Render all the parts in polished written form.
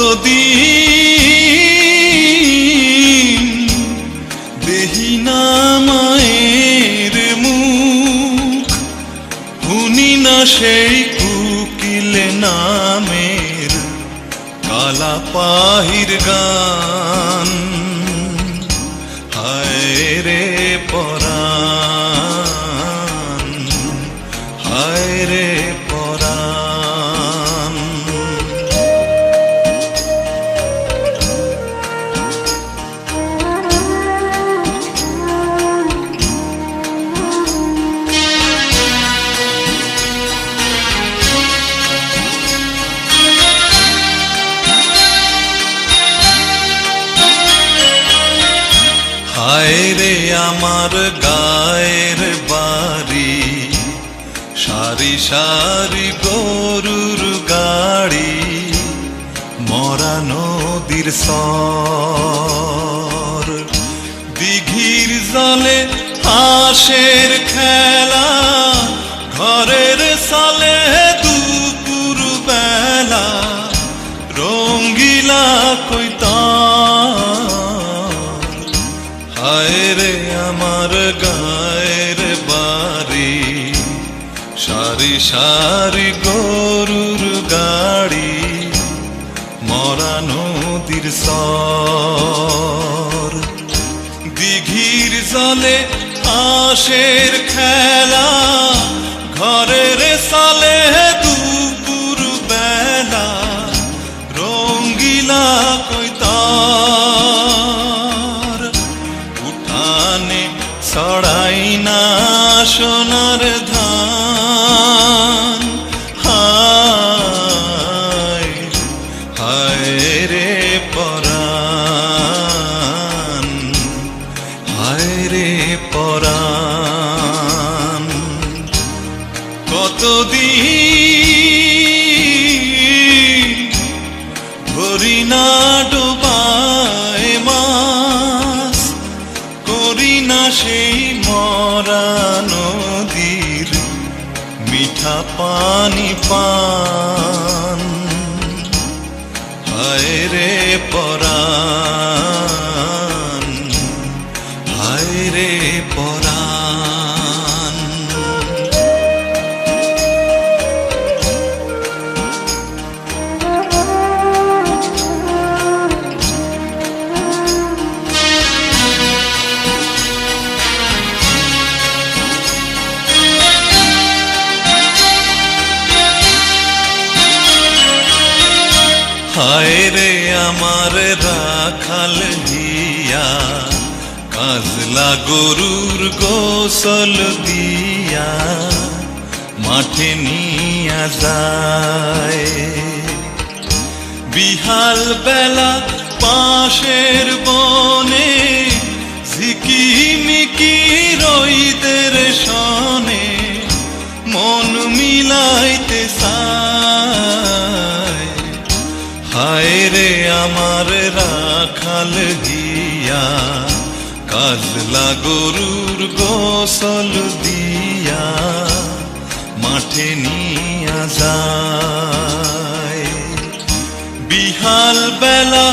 কতদিন দেহি না মায়ের মুখ, শুনি না সেই কুকিল নামের কালা পাহির গান। হায় রে পরাণ, হায় রে পরাণ। হায় রে আমার গায়ের বাড়ি, সারি সারি গরুর গাড়ি, মরা নদীর সর, দিঘির জলে হাঁসের খেলা, ঘরের সালে দুপুর বেলা, রঙ্গিলা কৈতার। হায় রে আমার গায়ের বাড়ি, সারি সারি গরুর গাড়ি, মরা নদীর সর, দিঘির জলে হাঁসের খেলা, ঘরের সালে দুপুর বেলা, রঙ্গিলা কৈতার। উঠানে ছড়াই না সোনার ধান, হায় হায় রে পরাণ, হায় রে পরাণ। কতদিন ধরি না ডোবায় মাছ, করি না সেই মরা নদীর মিঠা পানি পান। হায় রে পরাণ, হায় রে পরাণ। হায় রে আমার রাখাল হিয়া, কাজলা গরুর গোসল দিয়া, মাঠে নিয়া যায়। বিহাল বেলা পাশের বনে, ঝিকিমিকি রইদের সনে, মন মিলাইতে চায়। হায় রে আমার রাখাল হিয়া, কাজলা গরুর গোসল দিয়া, মাঠে নিয়া যায়। বিহাল বেলা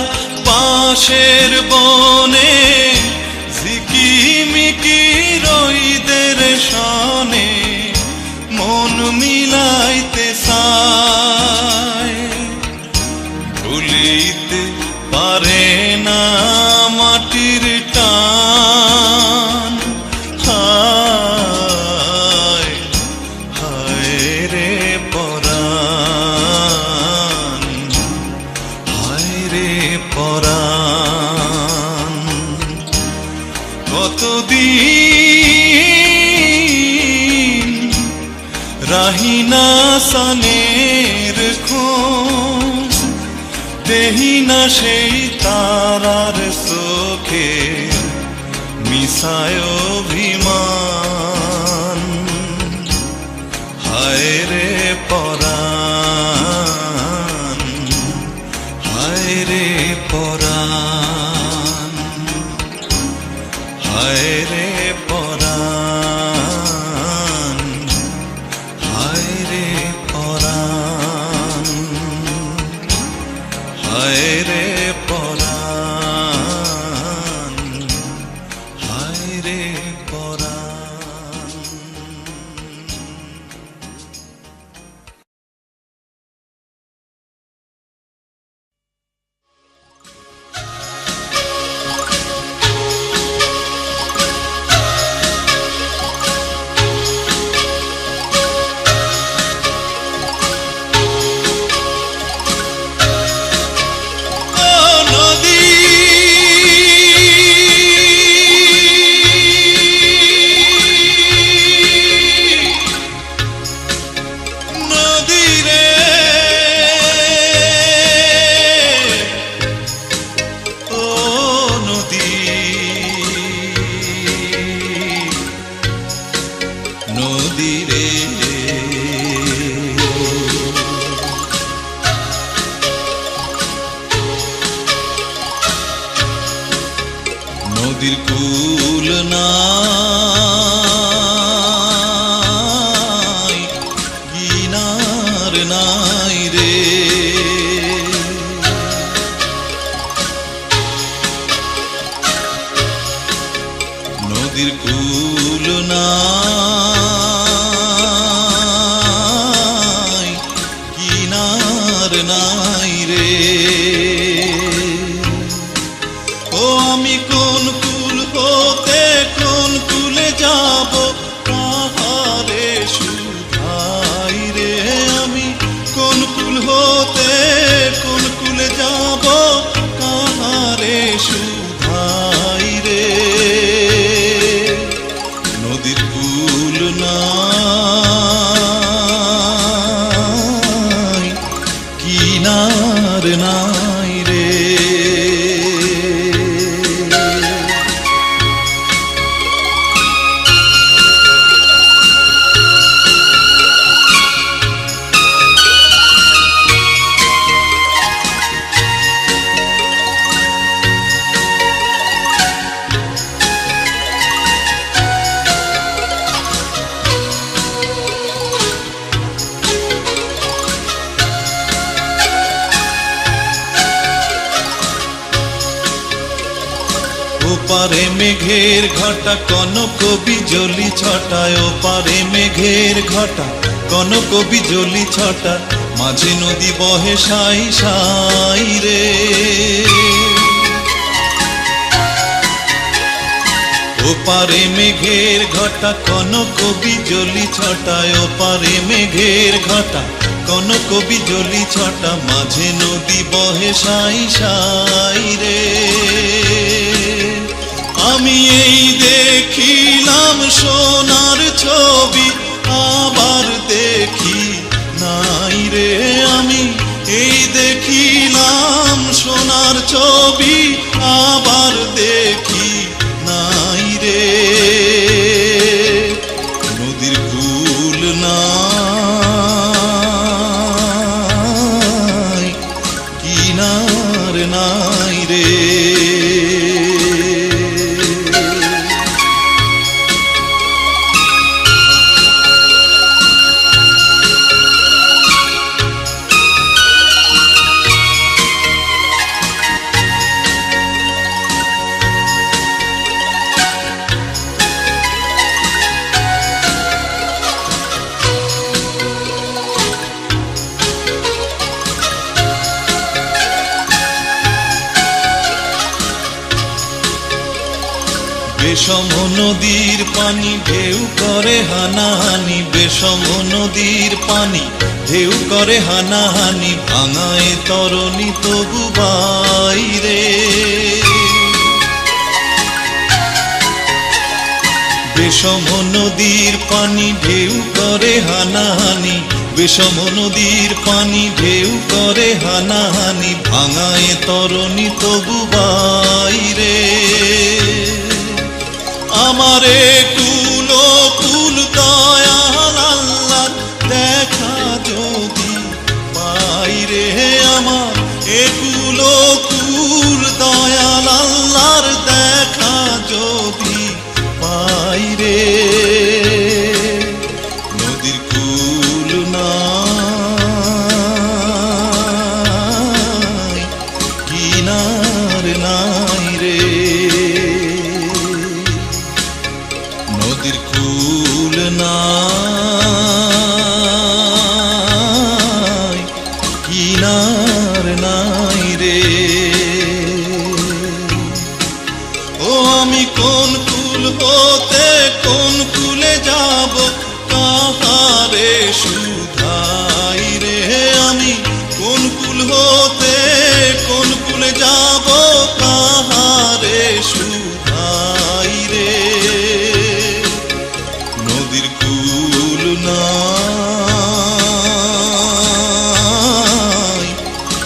পাশের বনে, ঝিকিমিকি রইদের সনে, মন মিলাইতে চায়। ভুলিতে পারে না মাটির টান, হায় হায় রে পরাণ, হায় রে পরাণ। কতদিন রাহিনা সানের খোঁজ, দেহি না সেই তারার চোখে মিশায় অভিমান। হায় রে পরাণ, হায় রে পরাণ, হায় রে পরাণ, হায় রে পরাণ, হায় হায় রে পরাণ। নদীর কূল নাই, কিনার নাই রে। নদীর কূল নাই, কিনার নাই রে। ও আমি কোন কুল হতে কোন কুলে যাব, কাহারে শুধাই রে। আমি কোন কুল হতে কোন কুলে যাব, কাহারে শুধাই রে। নদীর কূল নাই, কিনার নাই রে। ওপারে মেঘের ঘটা কনক বিজলি ছটায়, ওপারে মেঘের ঘটা কনক বিজলি ছটা, মাঝে নদী বহে সাই সাই রে। ওপারে মেঘের ঘটা কনক বিজলি ছটায়, ওপারে মেঘের ঘটা কনক বিজলি ছটা, মাঝে নদী বহে সাই সাই রে। আমি এই দেখিলাম সোনার ছবি, আবার দেখি নাই রে। আমি এই দেখিলাম সোনার ছবি, আবার দেখি নাই রে। নদীর কূল নাই, কিনার নাই রে। বিষম নদীর পানি ঢেউ করে হানাহানি, বিষম নদীর পানি ঢেউ করে হানাহানি, ভাঙায় তরণী তবু বাইরে। বিষম নদীর পানি ঢেউ করে হানাহানি, বিষম নদীর পানি ঢেউ করে হানাহানি, ভাঙায় তরণী তবু বাইরে। আমারে কুল কুল দয়াল আল্লাহ দেখা যদি পাই রে। আমার এ কুল কুল দয়াল আল্লাহর দেখা যদি পাই রে। নদীর কূল নাই, কিনার নাই রে। নদীর কুল নাই, কিনার নাই রে। ও আমি কোন কুল হতে কোন কুলে যাব, কাহারে শুধাই রে। আমি কোন কুল হতে কোন কুলে যাব, কাহারে শুধাই রে। নদীর কুল নাই,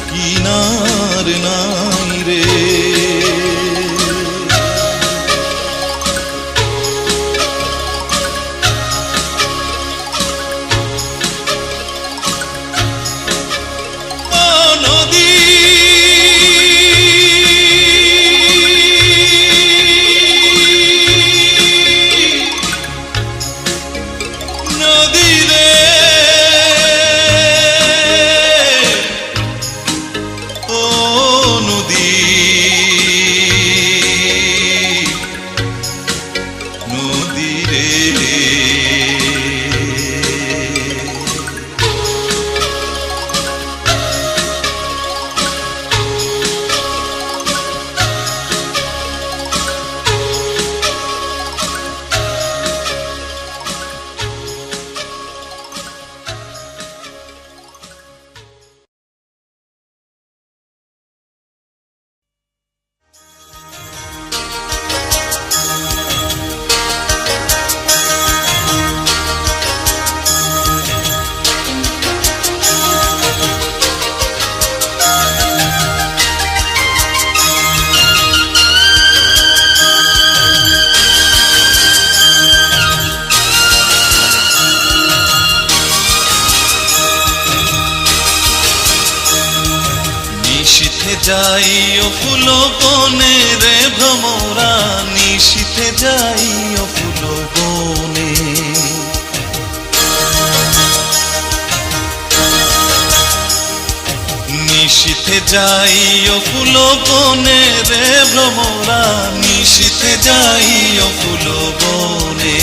কিনার নাই রে। যাইও ফুল বনে রে ভ্রমরা, নিশীথে যাইও ফুল বনে। নিশীথে যাইও ফুল বনে রে ভ্রমরা, নিশীথে যাইও ফুল বনে।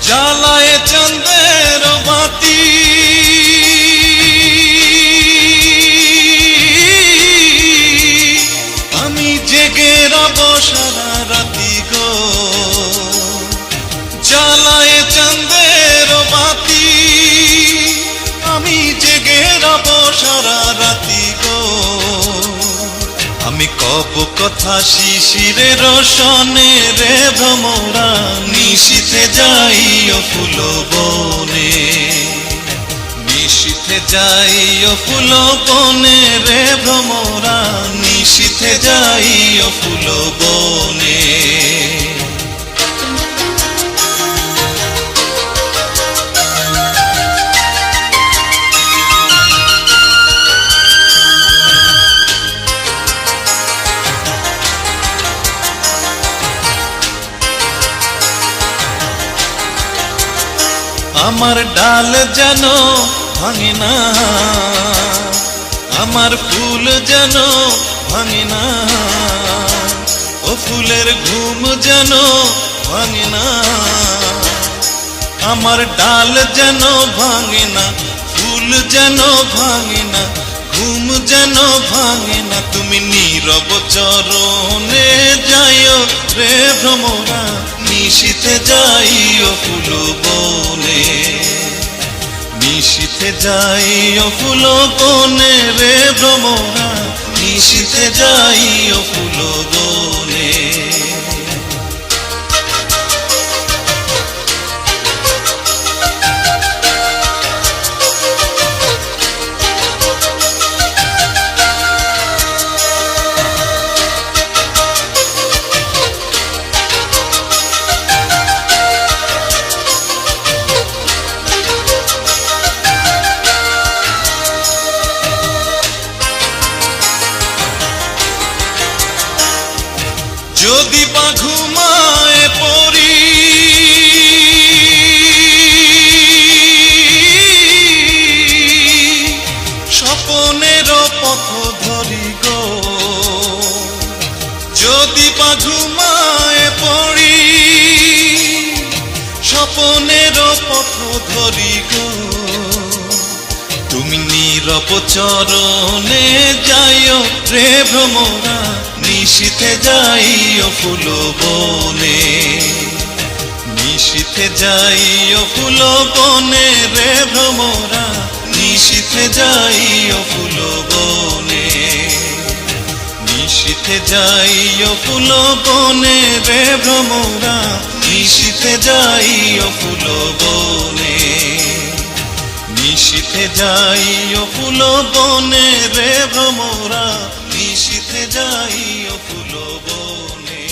জ্বালায় চন্দ্রের বাতি, আমি জেগে রব সারা রাতি গো। জ্বালায় চন্দ্রের বাতি, আমি জেগে রব সারা রাতি গো। আমি কব কথা শিশিরে রসনে রে ভ্রমরা, নিশীথে যাইও ফুল বনে। নিশীথে যাইও ফুল বনে রে ভ্রমরা, নিশীথে যাইও ফুল বনে। আমার ডাল যেন ভাঙে না, আমার ফুল যেন ভাঙে না। ও ফুলের ঘুম যেন ভাঙে না, আমার ডাল যেন ভাঙে না, ফুল যেন ভাঙে না, ঘুম যেন ভাঙে না। তুমি নীরব চরণে যাইও রে ভ্রমরা, নিশীথে যাইও ফুল বনে। নিশীথে যাইও ফুল বনে রে ভ্রমরা, নিশীথে যাইও ফুল বনে। স্বপনের পথ ধরি গো, তুমি নীরব চরণে যাইও রে ভ্রমরা, নিশীথে যাইও ফুল বনে, নিশীথে যাইও ফুল বনে রে ভ্রমরা, নিশীথে যাইও ফুল বনে, নিশীথে যাইও ফুল বনে রে ভ্রমরা, নিশীথে যাইও ফুল বনে, নিশীথে যাইও ফুল বনে রে ভ্রমরা, নিশীথে যাইও ফুল বনে,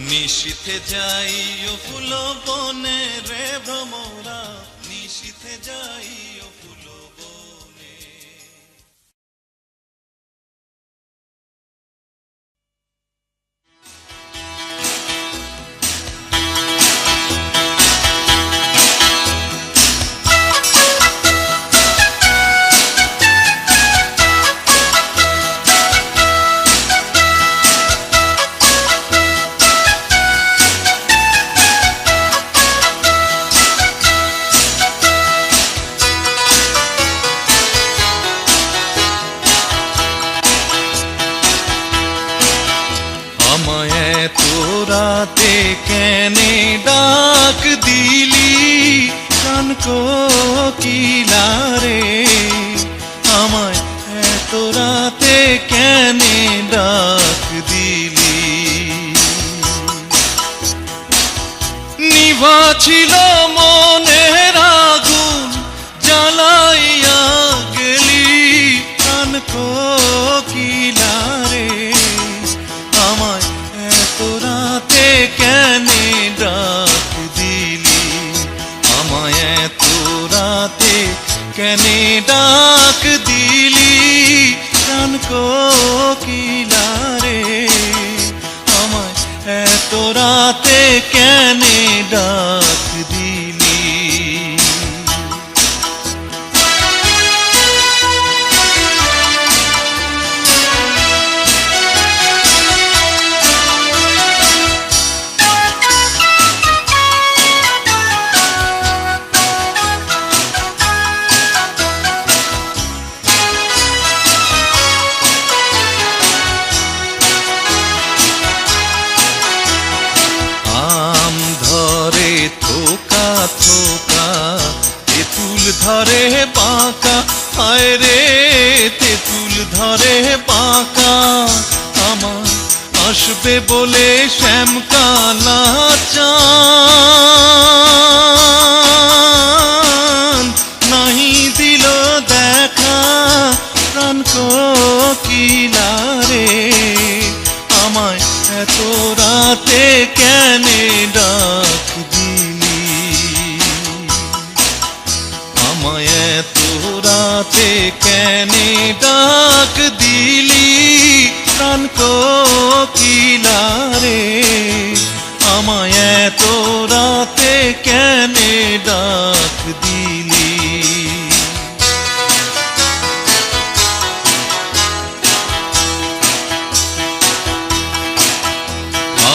নিশীথে যাইও ফুল বনে রে ভ্রমরা, নিশীথে যাইও ফুল বনে। রাতে কেনে ডাক দিলি কান কোকিলা রে, আমায় এত রাতে কেনে ডাক দিলি, নিভা ছিল মনের আগুন জ্বালাইয়া গেলি কান কোকিলা রে, আমায় এত রাতে কেনে ডাক দিলি, আমায় এত রাতে কেনে ডাক দিলি কান কোকিলা রে, আমায় এত রাতে কেনে ডাক দিলি। থোকা থোকা তেঁতুল ধরে বাঁকা, হায় রে তেঁতুল ধরে বাঁকা, আমার আসবে বলে শ্যামকালা চাঁদ নাহি দিল দেখা, প্রাণ কোকিলা রে, আমায় এত রাতে কেনে ডাক দিলি, আমায় এত রাতে কেনে ডাক দিলি প্রাণ কোকিলা রে, আমায় এত রাতে কেনে ডাক দিলি।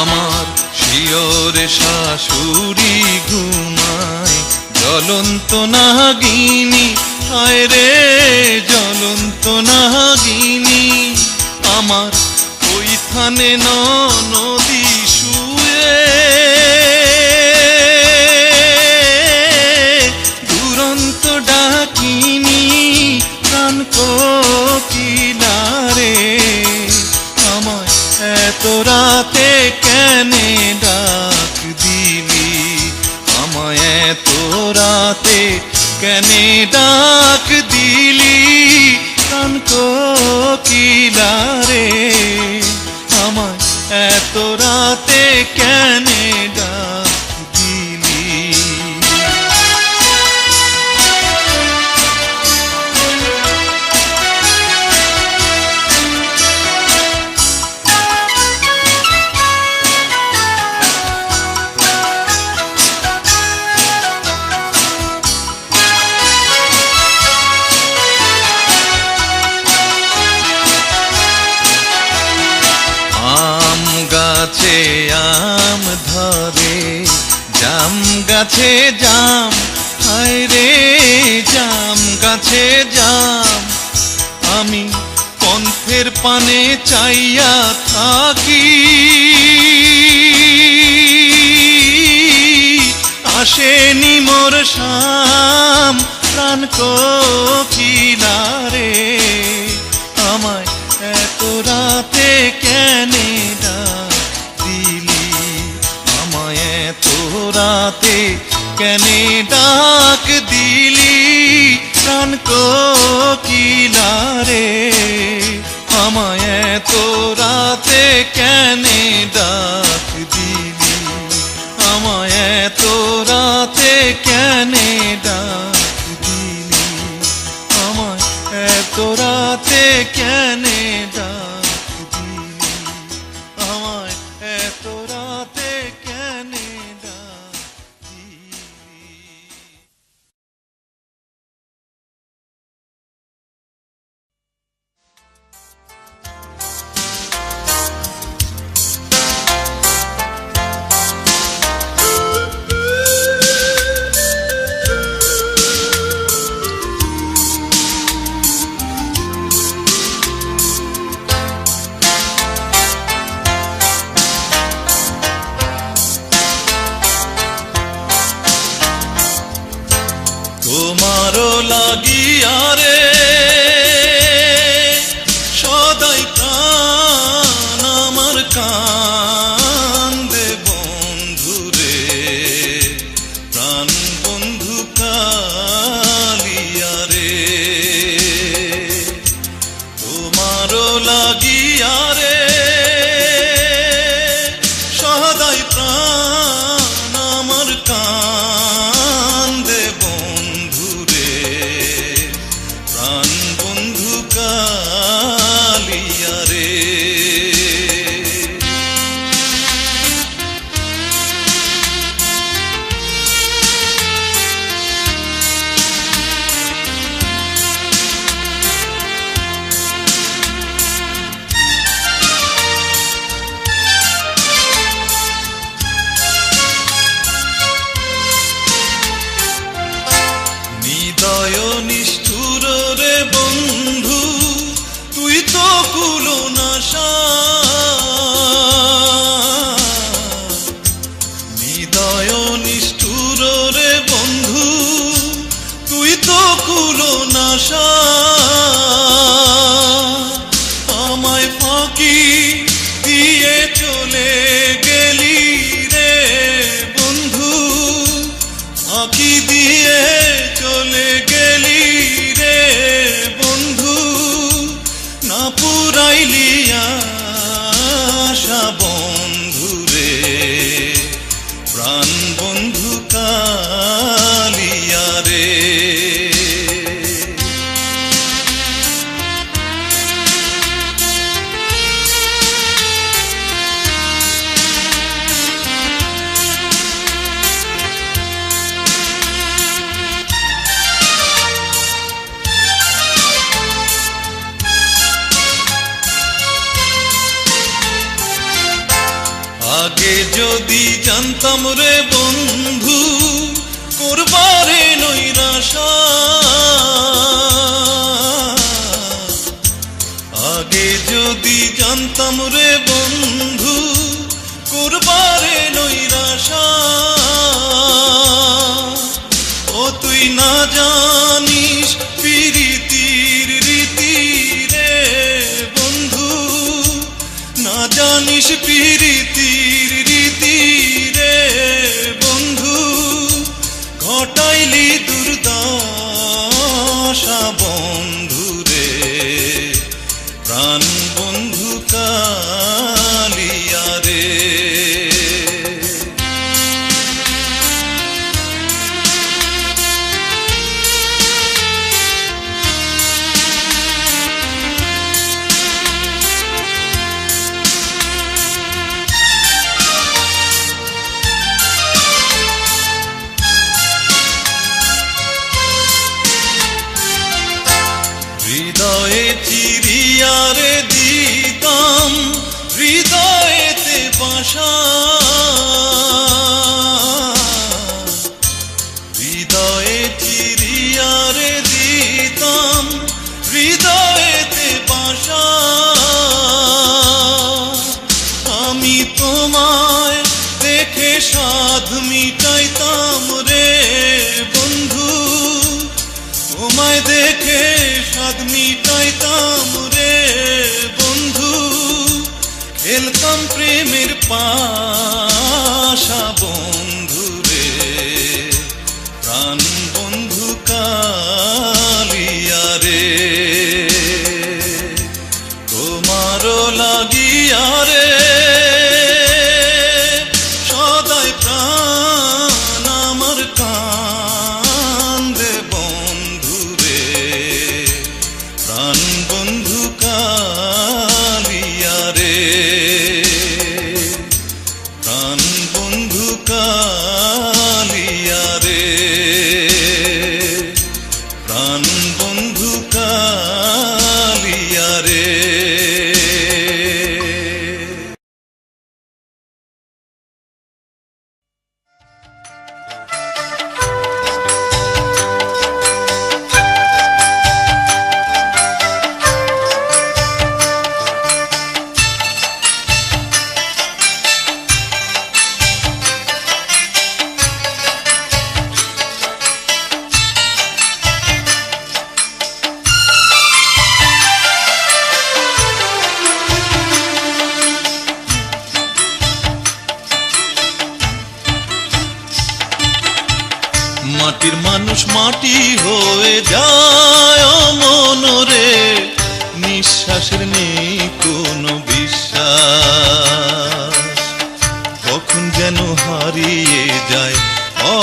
আমার শিয়রে শাশুড়ি ঘুমায় জ্বলন্ত নাগিনী, হায় রে জ্বলন্ত নাগিনী, আমার ওইখানে নদী শুয়ে দুরন্ত ডাকিনী প্রাণ কোকিলা রে, আমায় এত রাতে কেনে ডাক দিলি, আমায় এত রাতে কেনে ডাক দিলি প্রাণ কোকিলা রে, আমায় এত রাতে কেনে ডাক দিলি। আম গাছে জাম, হায় রে জাম গাছে জাম, আমি পন্থের পানে চাইয়া থাকি। আসেনি মোর শাম প্রাণ কোকিলারে, আমায় এত রাতে কেনে ডাক দিলি, আমায় এত রাতে কেনে ডাক দিলি প্রাণ কোকিলারে, আমায় এত রাতে কেনে ডাক দিলি, আমায় এত রাতে কেনে ডাক দিলি, আমায় এত রাতে কেনে ডাক দিলি, আমায় এত রাতে কেনে ডাক দিলি। তোমারও লাগিয়া রে সদাই প্রাণ আমার কান্দে বন্ধুরে, প্রাণ বন্ধু কালিয়া রে, তোমারও লাগিয়া রে সদাই প্রাণ আমার কান্দে বন্ধুরে, প্রাণ বন্ধু কালিয়া রে। নিদয় নিষ্ঠুর রে বন্ধু তুই তো কুলনাশা, নিদয় নিষ্ঠুর রে বন্ধু তুই তো কুলনাশা, আমায় ফাঁকি দিয়ে চলে গেলি রে বন্ধু, ফাঁকি দিয়ে চলে গেলি রে বন্ধু, না পুরাইলি আশা বন্ধু রে, প্রাণ বন্ধু কালিয়া রে। আগে যদি জানতাম রে বন্ধু করবারে নৈরাশা, আগে যদি জানতাম রে বন্ধু করবারে নৈরাশা, ও তুই না জানিস প্রীতির রীতি রে বন্ধু, না জানিস প্রীতির রীতি রে বন্ধু, ঘটাইলি দুর্দশা বন্ধু রে, প্রাণ বন্ধু কালিয়া রে। সাধ মিটাইতাম রে বন্ধু, তোমায় দেখে সাধ মিটাইতাম রে বন্ধু। খেলতাম প্রেমের পাশা বন্ধু রে, প্রাণ বন্ধু কালিয়া রে। তোমারও লাগিয়া রে সদাই প্রাণ আমার কান্দে বন্ধু রে, প্রাণ বন্ধু কালিয়া রে, প্রাণ বন্ধু কালিয়া রে, প্রাণ বন্ধু কালিয়া রে। মাটির মানুষ মাটি হয়ে যায় মনরে, নিঃশ্বাসের নেই কোনো বিশ্বাস। কখন যেন হারিয়ে যায়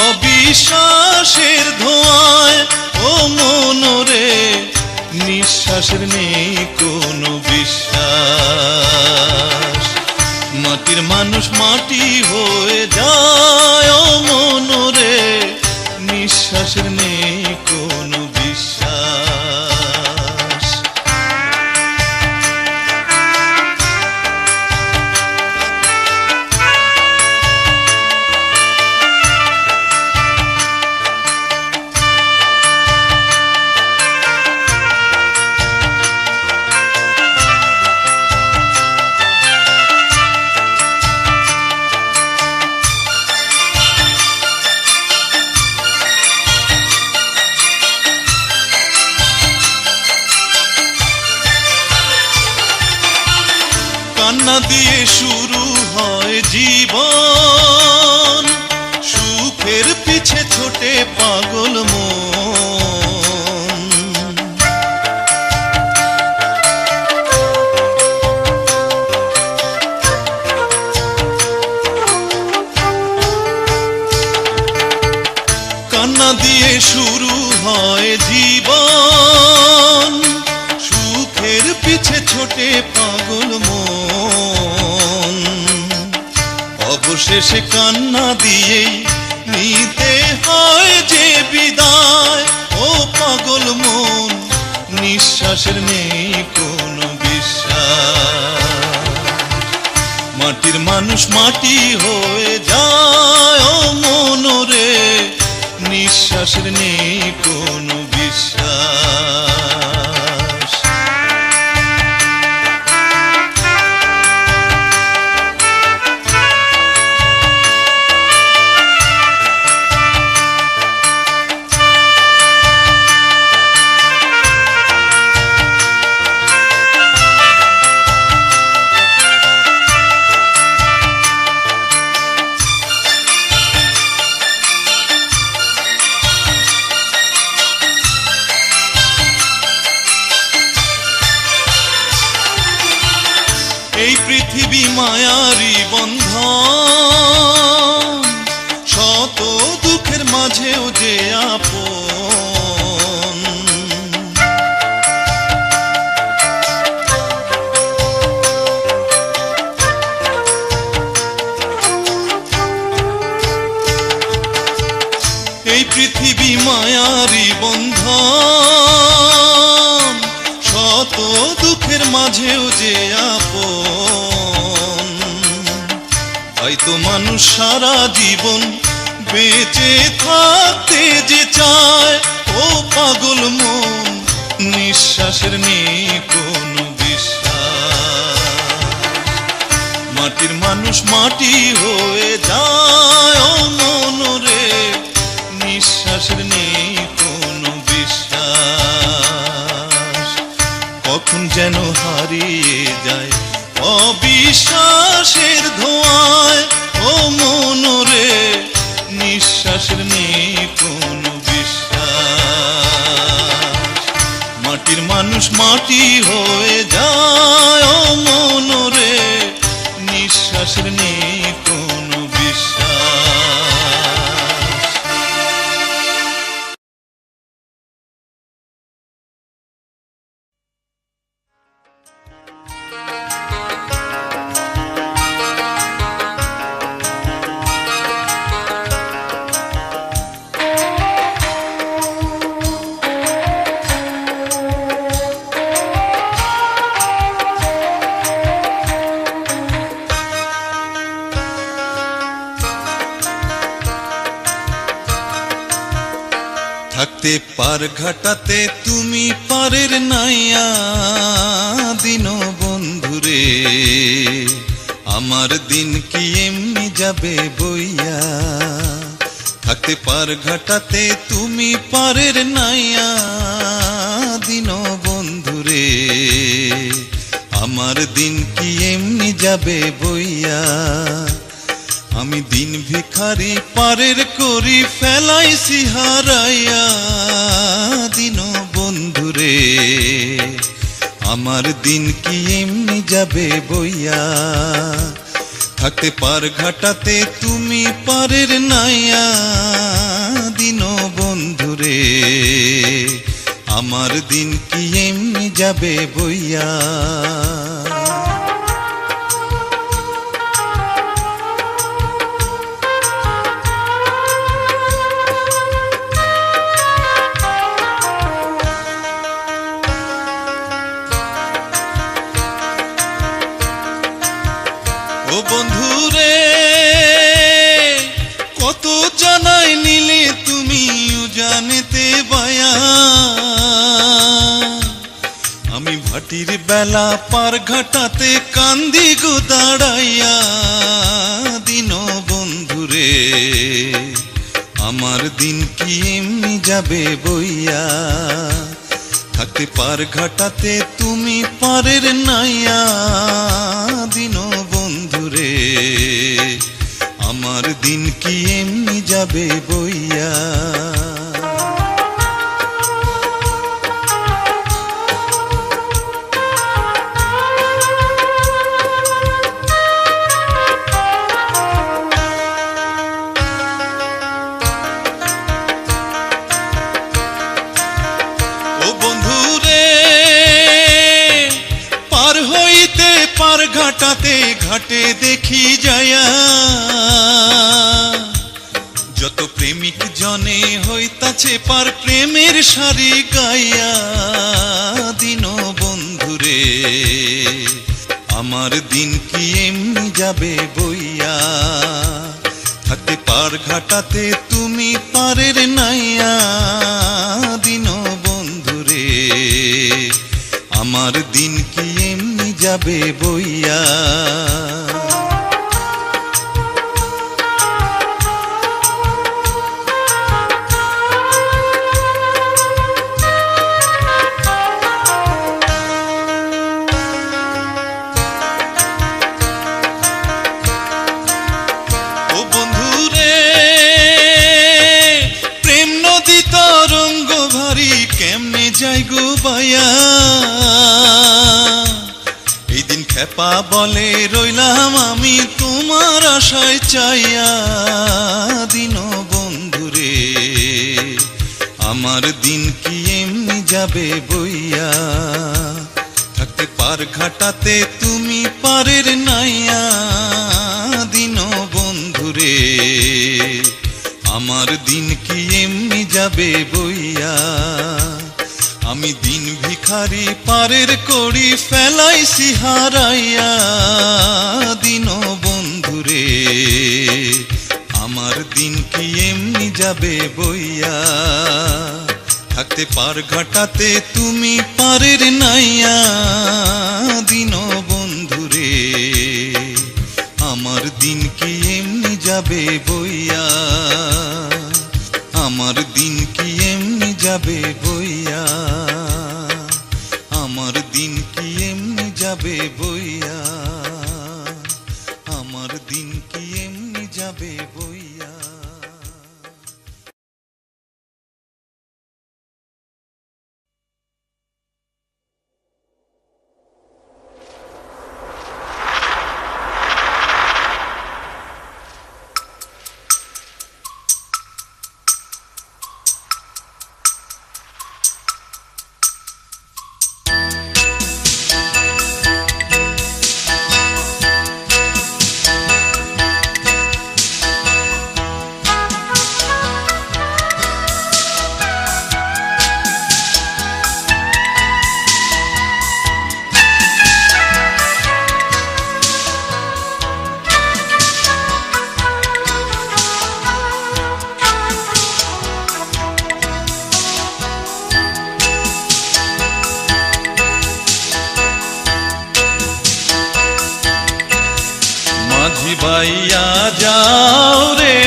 অবিশ্বাসের ধোঁয়ায় ও মনরে, নিঃশ্বাসের নেই কোনো বিশ্বাস। মাটির মানুষ মাটি হয়ে যায় মনরে, নিঃশ্বাসের নেই কোনো বিশ্বাস। কান্না দিয়ে শুরু হয় জীবন, সুখের পিছে ছোটে পাগল মন। কান্না দিয়ে শুরু হয় জীবন, সুখের পিছে ছোটে পাগল মন। অবশেষে কান্না দিয়েই নিতে হয় যে বিদায় ও পাগল মন, নিঃশ্বাসের নেই কোনো বিশ্বাস। মাটির মানুষ মাটি হয়ে যায় ও মনরে, নিঃশ্বাসের নেই কোনো বিশ্বাস। এই পৃথিবী মায়ারি বন্ধন, শত দুঃখের মাঝেও যে আপন। এই পৃথিবী মায়ারি বন্ধন, শত দুঃখের মাঝেও যে আপন। তাই তো মানুষ সারা জীবন বেঁচে থাকতে যে চায় ও পাগল মন, নিঃশ্বাসের নেই কোনো বিশ্বাস। মাটির মানুষ মাটি হয়ে যায় নিঃশ্বাসের নেই কোনো বিশ্বাস। মাটির মানুষ মাটি হয়ে যায় ও মনরে, নিঃশ্বাসের নেই কোনো বিশ্বাস। থাকতে পার ঘাটাতে তুমি পারের নাইয়া দিন বন্ধুরে, আমার দিন কি এমনি যাবে বইয়া। থাকতে পার ঘাটাতে তুমি পারের নাইয়া দিন বন্ধুরে, আমার দিন কি এমনি যাবে বইয়া। আমি দিন ভিখারি পারের করি ফেলাইছি হারাইয়া দিন বন্ধুরে, আমার দিন কি এমনি যাবে বইয়া। থাকতে পার ঘাটাতে তুমি পারের নাইয়া দিন বন্ধুরে, আমার দিন কি এমনি যাবে বইয়া। ও বন্ধুরে কত জানাই নিলে তুমিও জানেতে বায়া, আমি ভাটির বেলা পার ঘাটাতে কান্দি গো দাঁড়াইয়া দিন বন্ধুরে, আমার দিন কি এমনি যাবে বইয়া। থাকতে পার ঘাটাতে তুমি পারের নাইয়া দিন বন্ধুরে, আমার দিন কি এমনি যাবে বইয়া। ও বন্ধুরে পার হইতে পার ঘাটাতে ঘাটে দেখি যায়া, যত প্রেমিক জনে হইতাছে পার প্রেমের সারি গাইয়া দিন বন্ধুরে, আমার দিন কি এমনি যাবে বইয়া। থাকতে পার ঘাটাতে তুমি পারের নাইয়া দিন বন্ধুরে, আমার দিন কি এমনি যাবে বইয়া। ও বন্ধুরে প্রেম নদী তরঙ্গ ভারী কেমনে যাই গো বায়া, এই দিন খেপা বলে রইলাম আমি তোমার আশায় চাইয়া দিন বন্ধুরে, আমার দিন কি এমনি যাবে বইয়া। থাকতে পার ঘাটাতে তুমি পারের নাইয়া দিন বন্ধুরে, আমার দিন কি এমনি যাবে বইয়া। আমি দিন ভিখারি পারের করি ফেলাইছি হারাইয়া দিন বন্ধুরে, আমার দিন কি এমনি যাবে বইয়া। থাকতে পার ঘাটাতে তুমি পারের নাইয়া দিন বন্ধুরে, আমার দিন কি এমনি যাবে বইয়া। আমার দিন কি এমনি যাবে বইয়া, আমার দিন কি এমনি যাবে বইয়া, আমার দিন কি এমনি যাবে বইয়া। যাও রে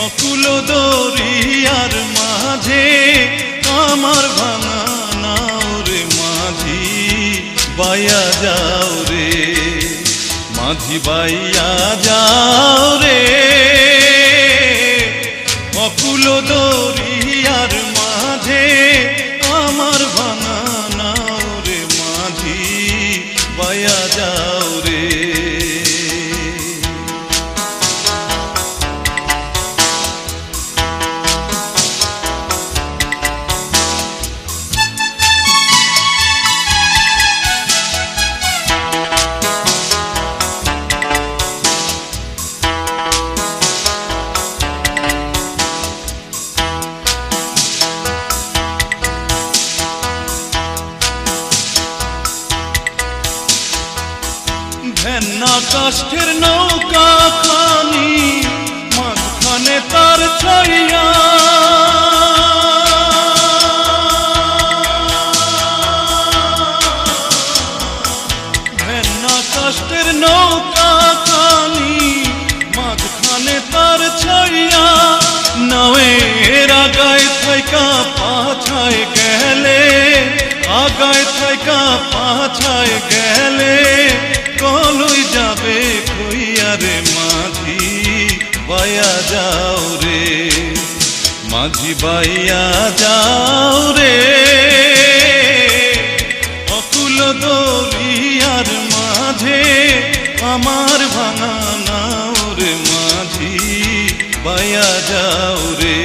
অকুল দরিয়ার মাঝে আমার ভাঙা নাও রে মাঝি বাইয়া যাও রে মাঝি বাইয়া যাও রে অকুল দরিয়ার মাঝে আমার ভাঙা নাও রে মাঝি বাইয়া যাও রে ভেন্না কাষ্ঠের নৌকা খানি মাঝখানে তার ছাইয়া ভেন্না কাষ্ঠের নৌকা খানি মাঝখানে তার ছাইয়া নাওয়ের আগায় থাইকা পাছায় গেলে আগায় থাইকা পাছায় গেলে কলই যাবে কইয়া রে মাঝি বাইয়া যাও রে মাঝি বাইয়া যাও রে অকুল দরিয়ার মাঝে আমার ভাঙা নাও রে মাঝি বাইয়া যাও রে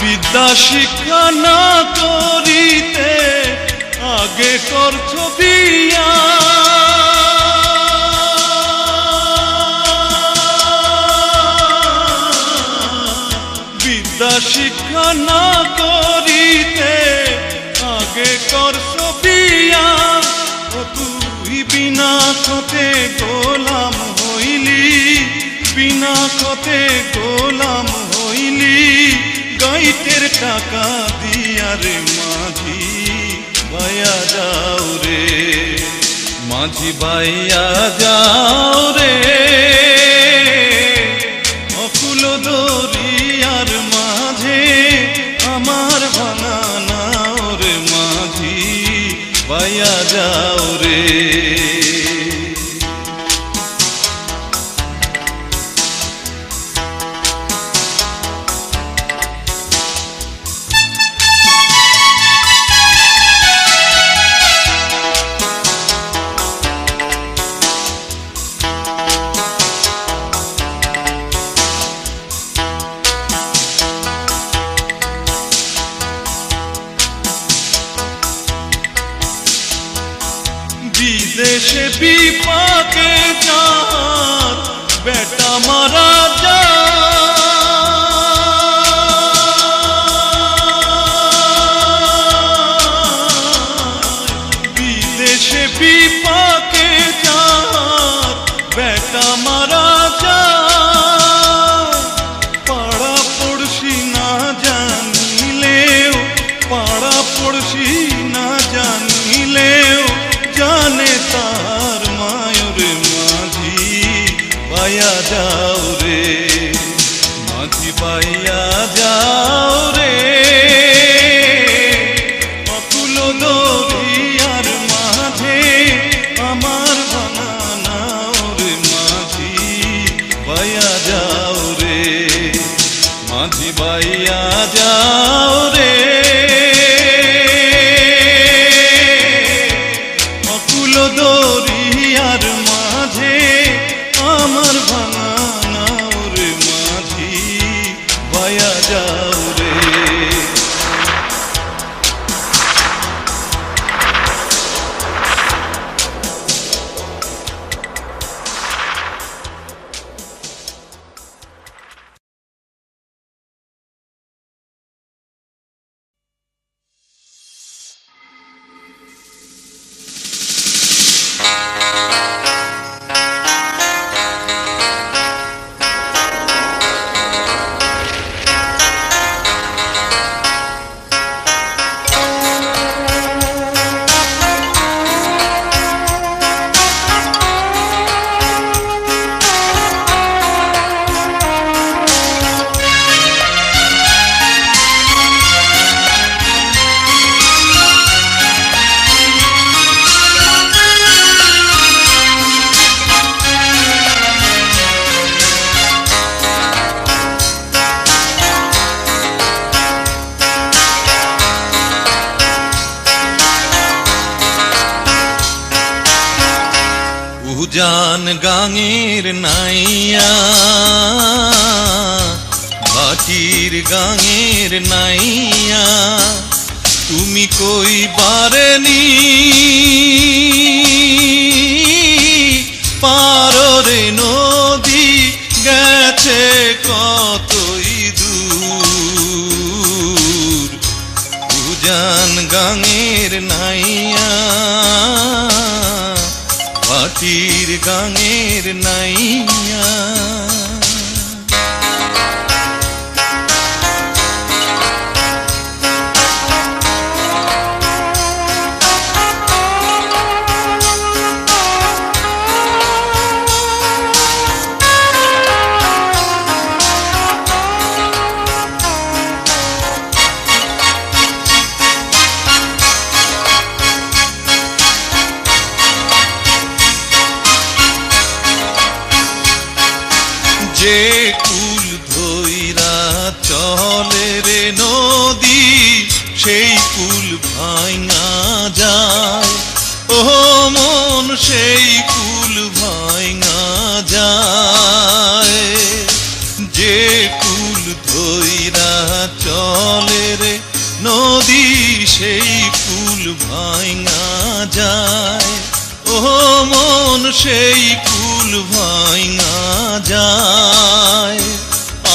বিদ্যা শিক্ষা না করিতে আগে করছ বিয়া বিদ্যা শিক্ষা না করিতে আগে করছ বিয়া ও তুই বিনা কতে গোলাম হইলি বিনা কতে গোলাম হইলি গাইতের টাকা দিয়া রে মাঝি বাইয়া যাও রে মাঝি বাইয়া যাও রে অকুল দরিয়ার মাঝে আমার ভাঙা নাও রে মাঝি বাইয়া যাও রে বিদেশে বিপাকে যার বেটা মারা যায় বিদেশে বিপাকে যার বেটা মারা যায় পাড়া পড়শি না জানিলেও পাড়া পড়শি না জানিলেও জানে তার মায়ুর মাঝি বাইয়া যাও রে মাঝি বাইয়া যাও রে অকুল দরিয়ার মাঝে আমার ভাঙা নাও রে মাঝি বাইয়া যাও রে মাঝি বাইয়া যাও রে দরিয়ার মাঝে আমার ভাঙা নাও রে মাঝি বাইয়া যাও রে উজান গাঙের নাইয়া, ভাটির গাঙের নাইয়া, তুমি কই বারেনি পাররে নদী গেছে কতই দূর। উজান গাঙের নাইয়া, ভাটির গাঙের নাইয়া। যে কুল ধইরা চলে রে নদী, সেই কুল ভাঙা যায়। ও মন, সেই কুল ভাঙা যায়। যে কুল ধইরা চলে রে নদী, সেই কুল ভাঙা যায়। ও মন, সেই কুল ভাঙা যায়।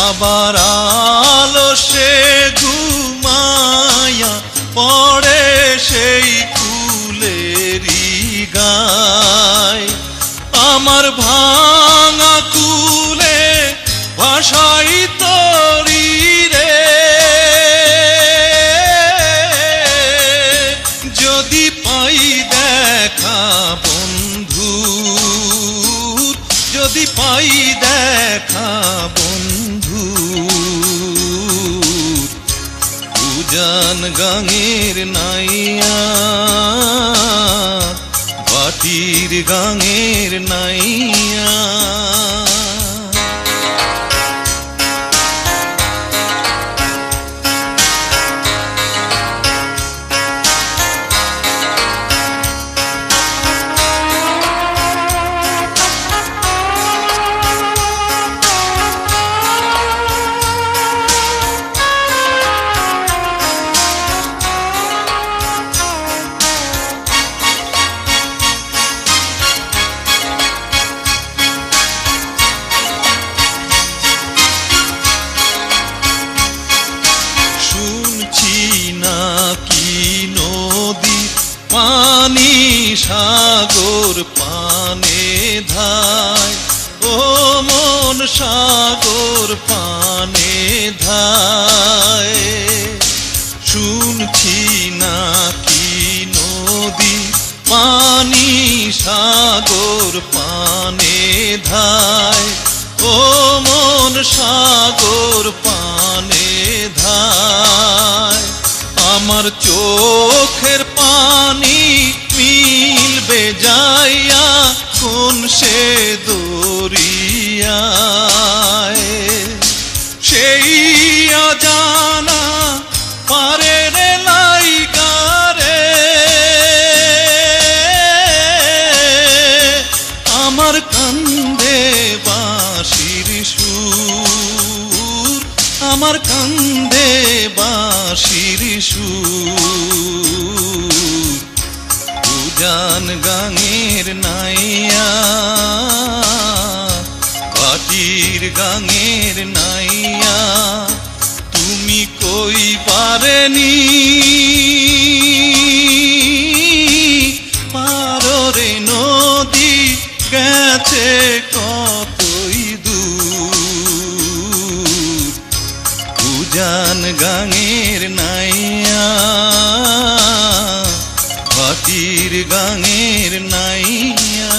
আবার আলসে ঘুমায়া পড়ে সেই কুলেরই গায়। আমার ভাঙা কুলে ভাষাই তরি রে, যদি পাই দেখা বন্ধু, যদি পাই দেখা বন্ধু। উজান গাঙের নাইয়া, ভাটির গাঙের নাইয়া। পানি সাগর পানে ধায়। ও মন, সাগর পানে ধায়। শুনছি নাকি নদী পানি সাগর পানে ধায়। ও মন, সাগর পানে ধায়। আমার চোখের পানি মিলবে যাইয়া কোন সে দরিয়ায়। সেই অজানা পারে রে লাইগারে, আমার কান্দে বাঁশির সুর, আমার কান্দে বাঁশির সুর। উজান গাঙের নাইয়া, ভাটির গাঙের নাইয়া, তুমি কই বারেনি পাররে নদী গেছে কতই দূর। উজান গাঙের নাইয়া, ভাটির গাঙের নাইয়া।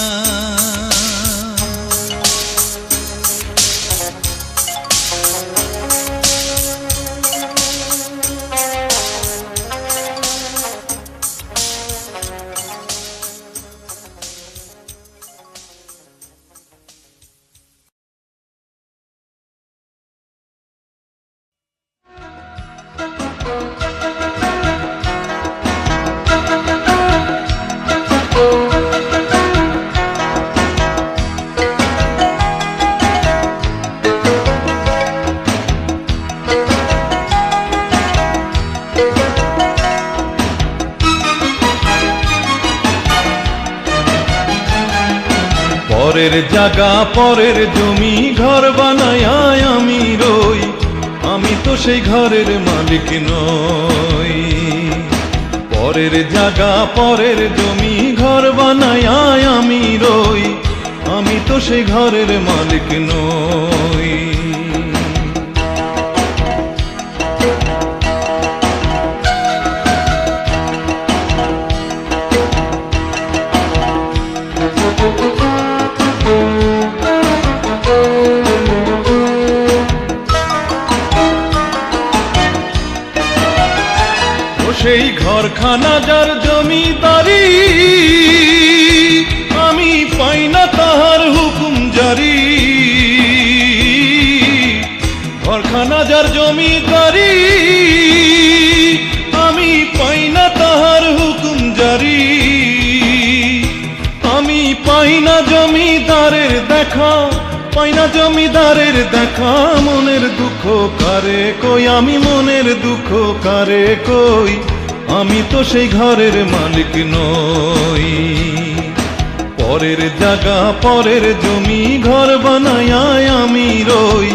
পরের জায়গা পরের জমি ঘর বানায় আমি রই, আমি তো সেই ঘরের মালিক নই। পরের জায়গা পরের জমি ঘর বানায় আমি রই, আমি তো সেই ঘরের মালিক নই। সেই ঘরখানা যার জমিদারি, আমি পাই না তাহার হুকুম জারি। ঘরখানা যার জমিদারি, আমি পাই না তাহার হুকুম জারি। আমি পাই না জমিদারের দেখা, পাই না জমিদারের দেখা। মনের দুঃখ কারে কই, আমি মনের দুঃখ কারে কই, আমি তো সেই ঘরের মালিক নই। পরের জায়গা পরের জমি ঘর বানায় আমি রই,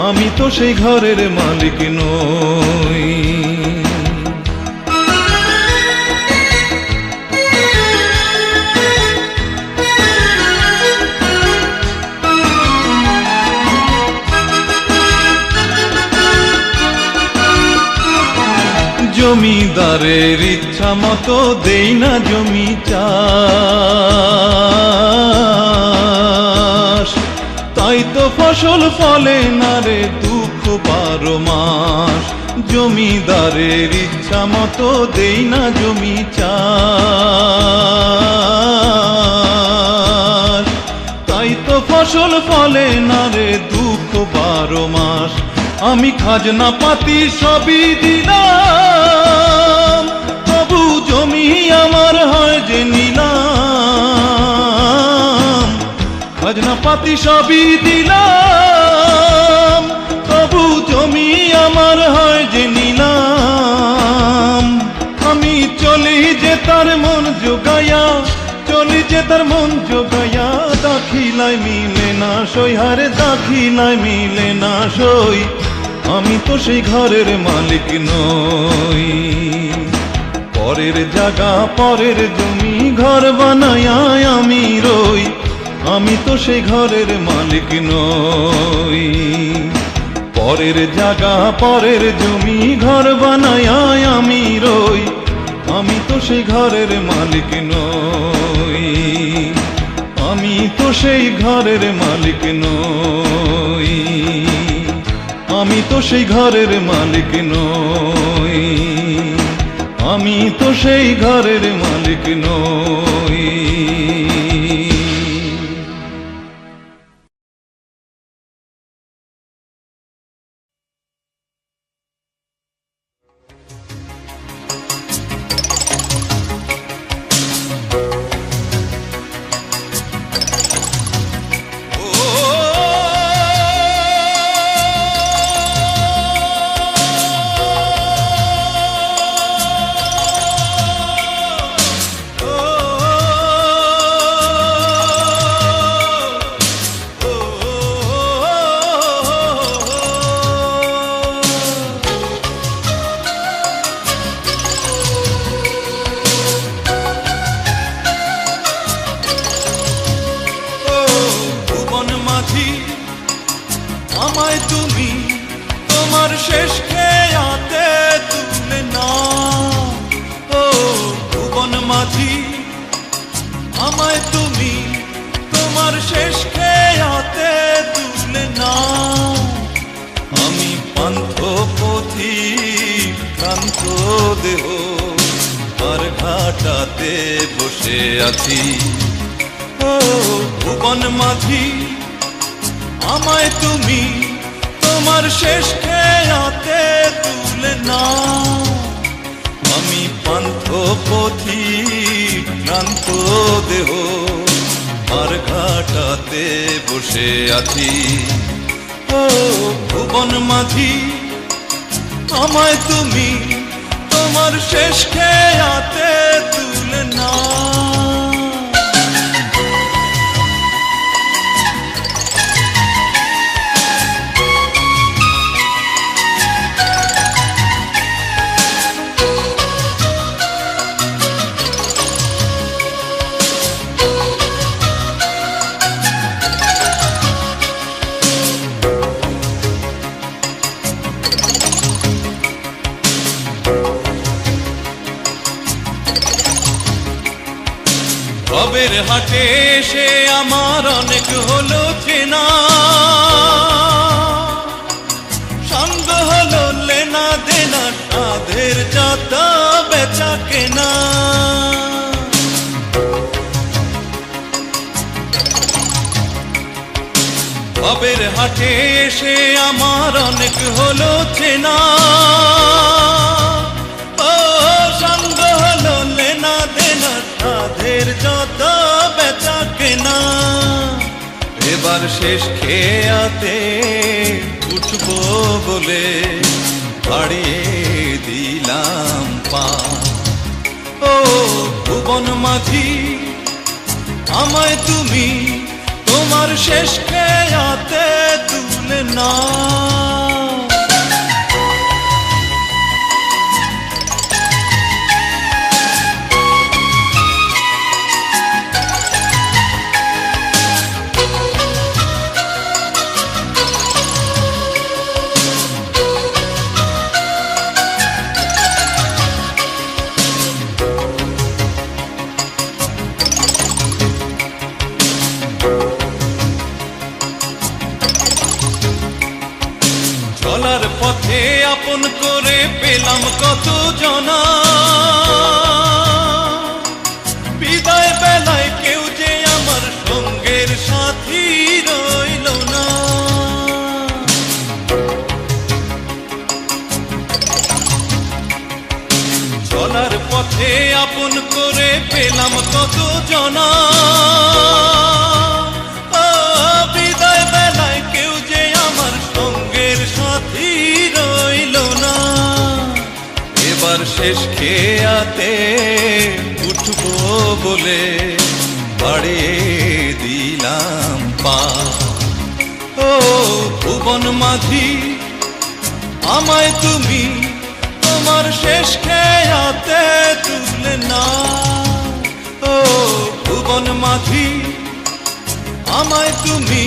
আমি তো সেই ঘরের মালিক নই। জমিদারের ইচ্ছা মতো দেই না জমি চাষ, তাই তো ফসল ফলে না রে দুঃখ 12 মাস। জমিদারের ইচ্ছা মতো দেই না জমি চাষ, তাই তো ফসল ফলে না রে দুঃখ 12 মাস। আমি খাজনা পাতি সবই দিলাম, তবু জমি আমার হয় যে নিলাম। খাজনা পাতি সবই দিলাম, তবু জমি আমার হয় যে নিলাম। আমি চলি যে তার মন জোগায়া, চলি যে তার মন জোগায়া। দাখিলায় মিলে না সই, হারে দাখিলায় মিলে না সই, আমি তো সেই ঘরের মালিক নই। পরের জায়গা পরের জমি ঘর বানায় আমি রই, আমি তো সেই ঘরের মালিক নই। পরের জায়গা পরের জমি ঘর বানায় আমি রই, আমি তো সেই ঘরের মালিক নই। আমি তো সেই ঘরের মালিক নই, আমি তো সেই ঘরের মালিক নই। আমি তো সেই ঘরের মালিক নই। আমায় তুমি তোমার শেষ খেয়াতে তুলে নাও। ও ভুবন মাঝি, আমায় তুমি তোমার শেষ খেয়াতে তুলে নাও। আমি পান্থ পথি ক্লান্ত দেহ আর ঘাটাতে বসে আছি। ও ভুবন মাঝি, আমায় তুমি তোমার শেষ খেয়াতে তুলে নাও। আমি পান্থ পথি ক্লান্ত দেহ আর ঘাটাতে বসে আছি। ও ভুবন মাঝি, আমায় তুমি তোমার শেষ খেয়াতে তুলে নাও। ভবের হাটে এসে আমার অনেক হলো চেনা, সঙ্গ হলো লেনা দেনা, তাদের যত বেচা কেনা। ভবের হাটে এসে আমার অনেক হলো চেনা, ও সঙ্গ হলো লেনা দেনা, তাদের যত বেচা কেনা। এবার শেষ খেয়াতে উঠবো বলে বাড়িয়ে দিলাম পা। ও ভুবন মাঝি আমায় তুমি তোমার শেষ খেয়াতে তুলে না। চলার পথে আপন করে পেলাম কত জনা, বিদায় বেলায় কেউ যে আমার সঙ্গের সাথী রইল না। চলার পথে আপন করে পেলাম কত জনা, বিদায় বেলায় কেউ যে আমার সঙ্গের সাথী রইল না। এবার শেষ খেয়াতে উঠবো বলে বাড়িয়ে দিলাম পা। ও ভুবন মাঝি আমায় তুমি তোমার শেষ খেয়াতে তুলে না। ও ভুবন মাঝি আমায় তুমি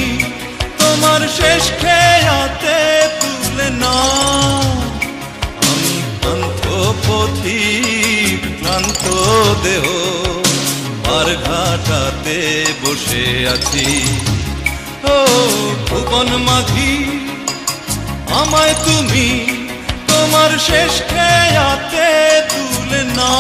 তোমার শেষ খেয়াতে তুলে না। আমি ক্লান্ত পথিক ক্লান্ত দেহ আর ঘাটাতে বসে আছি। ও ভুবন মাঝি আমায় তুমি তোমার শেষ খেয়াতে তুলে না।